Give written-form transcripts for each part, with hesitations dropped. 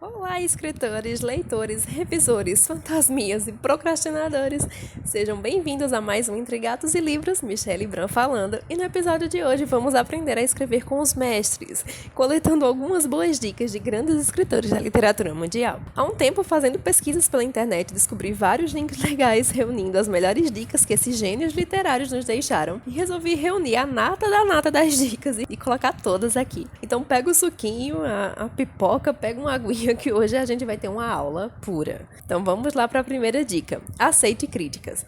Olá, escritores, leitores, revisores, fantasminhas e procrastinadores. Sejam bem-vindos a mais um Entre Gatos e Livros, Michelle Bran falando. E no episódio de hoje vamos aprender a escrever com os mestres, coletando algumas boas dicas de grandes escritores da literatura mundial. Há um tempo, fazendo pesquisas pela internet, descobri vários links legais reunindo as melhores dicas que esses gênios literários nos deixaram e resolvi reunir a nata da nata das dicas e colocar todas aqui. Então pega o suquinho, a pipoca, pega uma aguinha que hoje a gente vai ter uma aula pura. Então vamos lá para a primeira dica. Aceite críticas.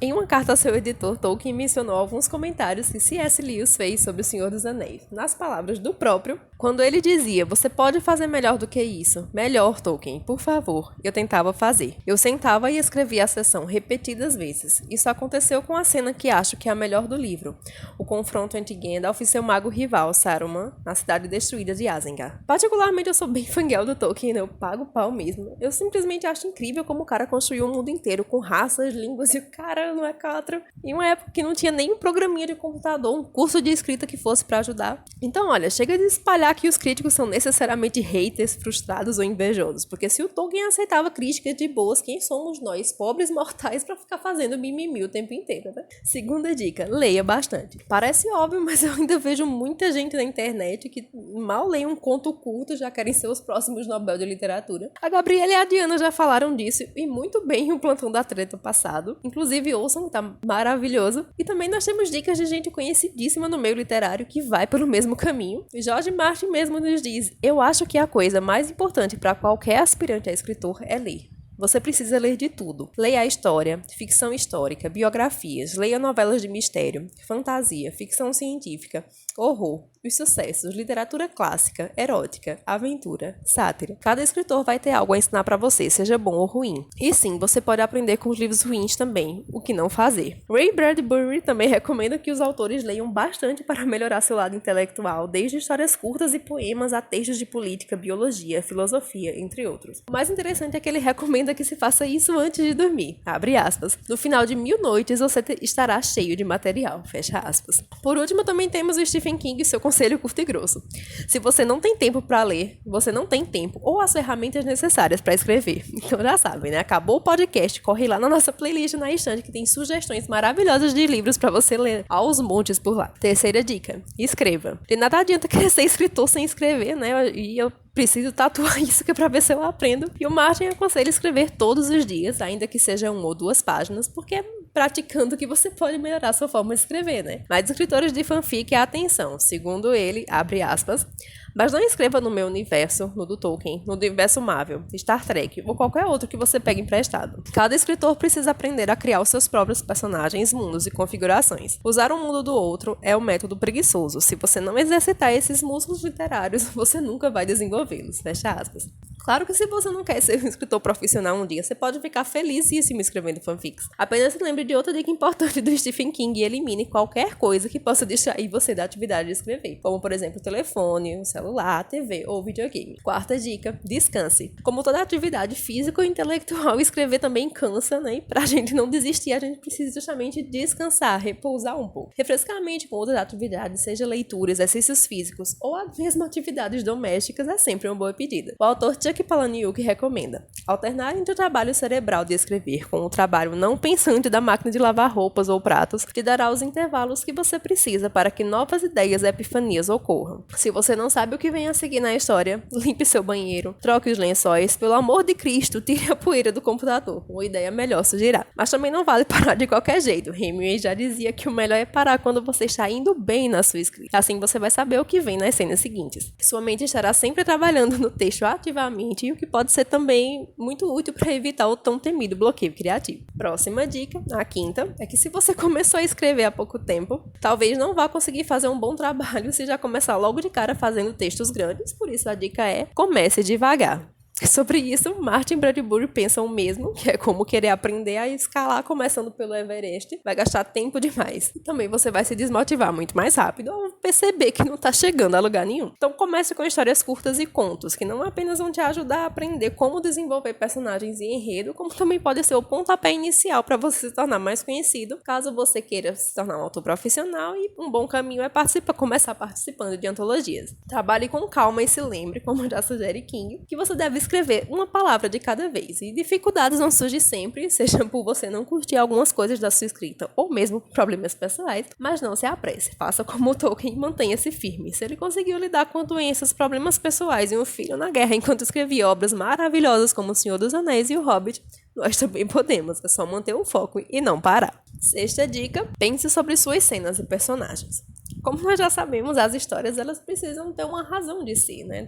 Em uma carta ao seu editor, Tolkien mencionou alguns comentários que C.S. Lewis fez sobre O Senhor dos Anéis. Nas palavras do próprio, quando ele dizia, você pode fazer melhor do que isso. Melhor, Tolkien, por favor. Eu tentava fazer. Eu sentava e escrevia a sessão repetidas vezes. Isso aconteceu com a cena que acho que é a melhor do livro. O confronto entre Gandalf e seu mago rival, Saruman, na cidade destruída de Isengard. Particularmente, eu sou bem fangirl do Tolkien, eu pago pau mesmo. Eu simplesmente acho incrível como o cara construiu o mundo inteiro com raças, línguas e o cara não é quatro. Em uma época que não tinha nem um programinha de computador, um curso de escrita que fosse pra ajudar. Então, olha, chega de espalhar que os críticos são necessariamente haters, frustrados ou invejosos. Porque se o Tolkien aceitava críticas de boas, quem somos nós, pobres mortais, pra ficar fazendo mimimi o tempo inteiro, né? Segunda dica, leia bastante. Parece óbvio, mas eu ainda vejo muita gente na internet que mal lê um conto curto, já querem ser os próximos Nobel de Literatura. A Gabriela e a Diana já falaram disso, e muito bem o Plantão da Treta passado. Inclusive, ouçam, tá maravilhoso. E também nós temos dicas de gente conhecidíssima no meio literário que vai pelo mesmo caminho. Jorge Martin mesmo nos diz, eu acho que a coisa mais importante para qualquer aspirante a escritor é ler. Você precisa ler de tudo. Leia a história, ficção histórica, biografias, leia novelas de mistério, fantasia, ficção científica, horror, os sucessos, literatura clássica, erótica, aventura, sátira. Cada escritor vai ter algo a ensinar para você, seja bom ou ruim. E sim, você pode aprender com os livros ruins também, o que não fazer. Ray Bradbury também recomenda que os autores leiam bastante para melhorar seu lado intelectual, desde histórias curtas e poemas a textos de política, biologia, filosofia, entre outros. O mais interessante é que ele recomenda que se faça isso antes de dormir. Abre aspas. No final de 1000 noites você estará cheio de material. Fecha aspas. Por último, também temos o Stephen King e seu conselho curto e grosso. Se você não tem tempo para ler, você não tem tempo ou as ferramentas necessárias para escrever. Então já sabem, né? Acabou o podcast, corre lá na nossa playlist na estante que tem sugestões maravilhosas de livros para você ler aos montes por lá. Terceira dica, escreva. De nada adianta querer ser escritor sem escrever, né? E eu preciso tatuar isso que é pra ver se eu aprendo. E o Martin aconselha escrever todos os dias, ainda que seja 1 ou 2 páginas, porque é praticando que você pode melhorar a sua forma de escrever, né? Mas escritores de fanfic, atenção. Segundo ele, abre aspas, mas não escreva no meu universo, no do Tolkien, no do universo Marvel, Star Trek ou qualquer outro que você pegue emprestado. Cada escritor precisa aprender a criar os seus próprios personagens, mundos e configurações. Usar o mundo do outro é o método preguiçoso. Se você não exercitar esses músculos literários, você nunca vai desenvolvê-los. Fecha aspas. Claro que se você não quer ser um escritor profissional um dia, você pode ficar felicíssimo escrevendo fanfics. Apenas se lembre de outra dica importante do Stephen King e elimine qualquer coisa que possa distrair você da atividade de escrever, como por exemplo o telefone, o celular, a TV ou videogame. Quarta dica, descanse. Como toda atividade física ou intelectual, escrever também cansa, né? E pra gente não desistir, a gente precisa justamente descansar, repousar um pouco. Refrescar a mente com outras atividades, seja leitura, exercícios físicos ou a mesma atividades domésticas é sempre uma boa pedida. O autor Chuck Palahniuk recomenda alternar entre o trabalho cerebral de escrever com o trabalho não pensante da máquina de lavar roupas ou pratos, te dará os intervalos que você precisa para que novas ideias e epifanias ocorram. Se você não sabe o que vem a seguir na história, limpe seu banheiro, troque os lençóis, pelo amor de Cristo, tire a poeira do computador. Uma ideia melhor surgirá. Mas também não vale parar de qualquer jeito. Hemingway já dizia que o melhor é parar quando você está indo bem na sua escrita. Assim você vai saber o que vem nas cenas seguintes. Sua mente estará sempre trabalhando no texto ativamente, o que pode ser também muito útil para evitar o tão temido bloqueio criativo. Próxima dica, a quinta, é que se você começou a escrever há pouco tempo, talvez não vá conseguir fazer um bom trabalho se já começar logo de cara fazendo textos grandes, por isso a dica é comece devagar. Sobre isso, Martin Bradbury pensa o mesmo, que é como querer aprender a escalar começando pelo Everest. Vai gastar tempo demais. E também você vai se desmotivar muito mais rápido ao perceber que não está chegando a lugar nenhum. Então comece com histórias curtas e contos, que não apenas vão te ajudar a aprender como desenvolver personagens e enredo, como também pode ser o pontapé inicial para você se tornar mais conhecido, caso você queira se tornar um autor profissional, e um bom caminho é começar participando de antologias. Trabalhe com calma e se lembre, como já sugere King, que você deve escrever uma palavra de cada vez. E dificuldades vão surgir sempre, seja por você não curtir algumas coisas da sua escrita, ou mesmo problemas pessoais, mas não se apresse. Faça como o Tolkien e mantenha-se firme. Se ele conseguiu lidar com doenças, problemas pessoais e um filho na guerra enquanto escrevia obras maravilhosas como O Senhor dos Anéis e O Hobbit, nós também podemos. É só manter o foco e não parar. Sexta dica, pense sobre suas cenas e personagens. Como nós já sabemos, as histórias elas precisam ter uma razão de si, né?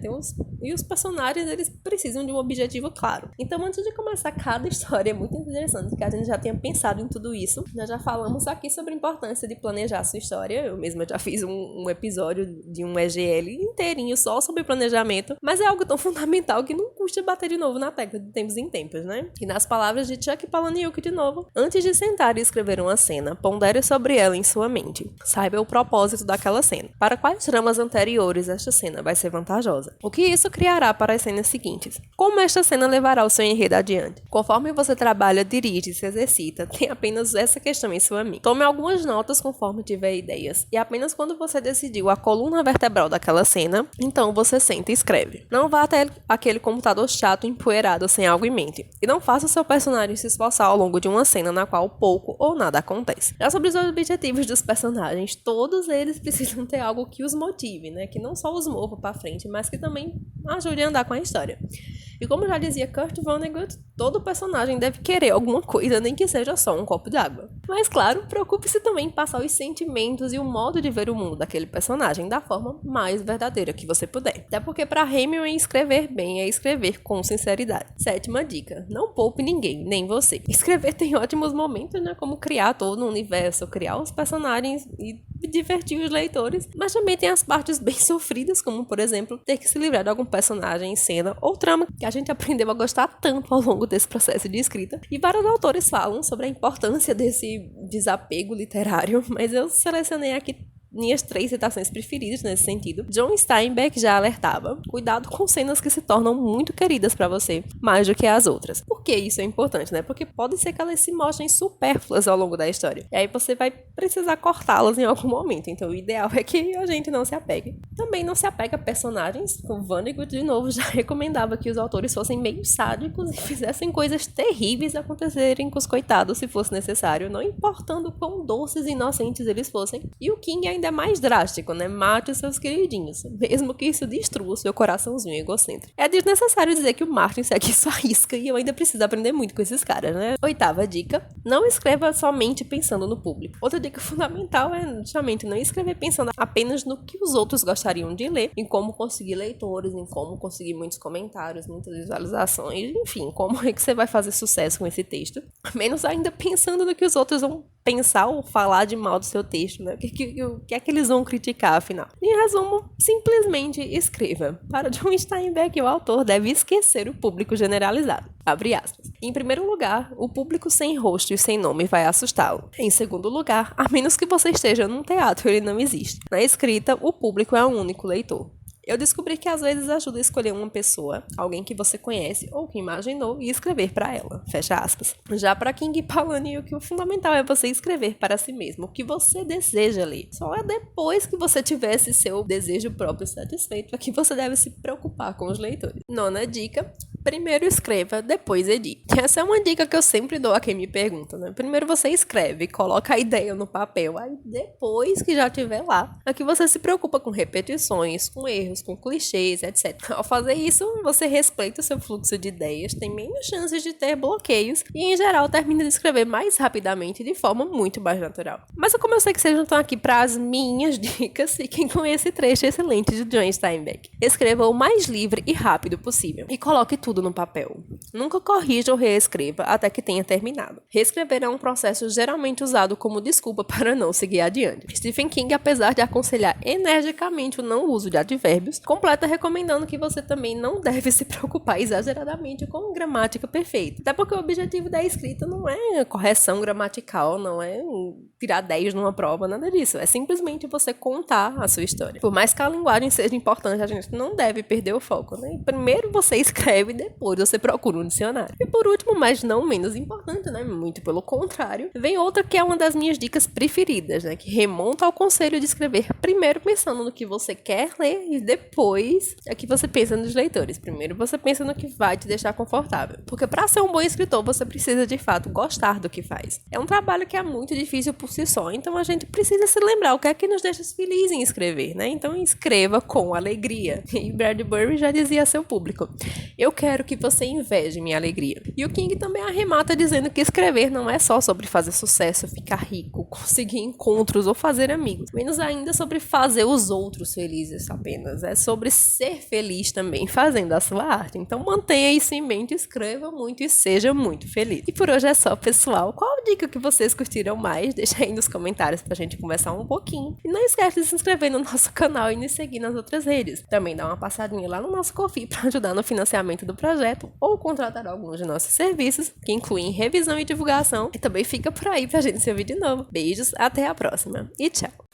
E os personagens eles precisam de um objetivo claro. Então, antes de começar cada história, é muito interessante que a gente já tenha pensado em tudo isso. Nós já falamos aqui sobre a importância de planejar a sua história. Eu mesma já fiz um episódio de um EGL inteirinho só sobre planejamento, mas é algo tão fundamental que não custa bater de novo na tecla de tempos em tempos, né? E nas palavras de Chuck Palahniuk de novo, antes de sentar e escrever uma cena, pondere sobre ela em sua mente. Saiba o propósito daquela cena. Para quais tramas anteriores esta cena vai ser vantajosa? O que isso criará para as cenas seguintes? Como esta cena levará o seu enredo adiante? Conforme você trabalha, dirige e se exercita, tem apenas essa questão em sua mente. Tome algumas notas conforme tiver ideias, e apenas quando você decidiu a coluna vertebral daquela cena, então você senta e escreve. Não vá até aquele computador chato empoeirado sem algo em mente, e não faça o seu personagem se esforçar ao longo de uma cena na qual pouco ou nada acontece. Já sobre os objetivos dos personagens, todos eles precisam ter algo que os motive, né? Que não só os mova para frente, mas que também ajude a andar com a história. E como já dizia Kurt Vonnegut, todo personagem deve querer alguma coisa, nem que seja só um copo d'água. Mas claro, preocupe-se também em passar os sentimentos e o modo de ver o mundo daquele personagem da forma mais verdadeira que você puder. Até porque para Hemingway escrever bem é escrever com sinceridade. Sétima dica, não poupe ninguém, nem você. Escrever tem ótimos momentos, né? Como criar todo um universo, criar os personagens e divertir os leitores, mas também tem as partes bem sofridas, como por exemplo, ter que se livrar de algum personagem, cena ou trama que a gente aprendeu a gostar tanto ao longo desse processo de escrita. E vários autores falam sobre a importância desse desapego literário, mas eu selecionei aqui minhas 3 citações preferidas nesse sentido. John Steinbeck já alertava: cuidado com cenas que se tornam muito queridas para você, mais do que as outras. Por que isso é importante, né? Porque pode ser que elas se mostrem supérfluas ao longo da história. E aí você vai precisar cortá-las em algum momento. Então o ideal é que a gente não se apegue. Também não se apega a personagens. O Vonnegut, de novo, já recomendava que os autores fossem meio sádicos e fizessem coisas terríveis acontecerem com os coitados se fosse necessário, não importando quão doces e inocentes eles fossem. E o King ainda é mais drástico, né? Mate os seus queridinhos, mesmo que isso destrua o seu coraçãozinho egocêntrico. É desnecessário dizer que o Martin segue sua risca e eu ainda preciso aprender muito com esses caras, né? Oitava dica, não escreva somente pensando no público. Outra dica fundamental é justamente não escrever pensando apenas no que os outros gostariam de ler, em como conseguir leitores, em como conseguir muitos comentários, muitas visualizações, enfim, como é que você vai fazer sucesso com esse texto. Menos ainda pensando no que os outros vão pensar ou falar de mal do seu texto, né? O que é que eles vão criticar, afinal? Em resumo, simplesmente escreva. Para John Steinbeck, o autor deve esquecer o público generalizado. Abre aspas. Em primeiro lugar, o público sem rosto e sem nome vai assustá-lo. Em segundo lugar, a menos que você esteja num teatro, ele não existe. Na escrita, o público é um único leitor. Eu descobri que às vezes ajuda a escolher uma pessoa, alguém que você conhece ou que imaginou, e escrever para ela. Fecha aspas. Já para King Palahniuk, o fundamental é você escrever para si mesmo o que você deseja ler. Só é depois que você tiver esse seu desejo próprio satisfeito é que você deve se preocupar com os leitores. Nona dica. Primeiro escreva, depois edite. Essa é uma dica que eu sempre dou a quem me pergunta, né? Primeiro você escreve, coloca a ideia no papel, aí depois que já estiver lá, é que você se preocupa com repetições, com erros, com clichês, etc. Ao fazer isso, você respeita o seu fluxo de ideias, tem menos chances de ter bloqueios e, em geral, termina de escrever mais rapidamente e de forma muito mais natural. Mas como eu sei que vocês não estão aqui para as minhas dicas, fiquem com esse trecho excelente de John Steinbeck. Escreva o mais livre e rápido possível e coloque tudo no papel. Nunca corrija ou reescreva até que tenha terminado. Reescrever é um processo geralmente usado como desculpa para não seguir adiante. Stephen King, apesar de aconselhar energicamente o não uso de advérbios, completa recomendando que você também não deve se preocupar exageradamente com gramática perfeita. Até porque o objetivo da escrita não é correção gramatical, não é tirar 10 numa prova, nada disso. É simplesmente você contar a sua história. Por mais que a linguagem seja importante, a gente não deve perder o foco, né? Primeiro você escreve, depois você procura no dicionário. E por último, mas não menos importante, né? Muito pelo contrário, vem outra que é uma das minhas dicas preferidas, né? Que remonta ao conselho de escrever primeiro pensando no que você quer ler e depois é que você pensa nos leitores. Primeiro você pensa no que vai te deixar confortável. Porque para ser um bom escritor, você precisa de fato gostar do que faz. É um trabalho que é muito difícil por si só, então a gente precisa se lembrar o que é que nos deixa felizes em escrever, né? Então escreva com alegria. E Bradbury já dizia a seu público: eu quero que você inveje minha alegria. E o King também arremata dizendo que escrever não é só sobre fazer sucesso, ficar rico, conseguir encontros ou fazer amigos. Menos ainda sobre fazer os outros felizes apenas. É sobre ser feliz também fazendo a sua arte. Então mantenha isso em mente, escreva muito e seja muito feliz. E por hoje é só, pessoal. Qual dica que vocês curtiram mais? Deixa aí nos comentários pra gente conversar um pouquinho. E não esquece de se inscrever no nosso canal e nos seguir nas outras redes. Também dá uma passadinha lá no nosso Ko-fi para ajudar no financiamento do projeto ou contratar alguns de nossos serviços, que incluem revisão e divulgação. E também fica por aí pra gente se ouvir de novo. Beijos, até a próxima e tchau!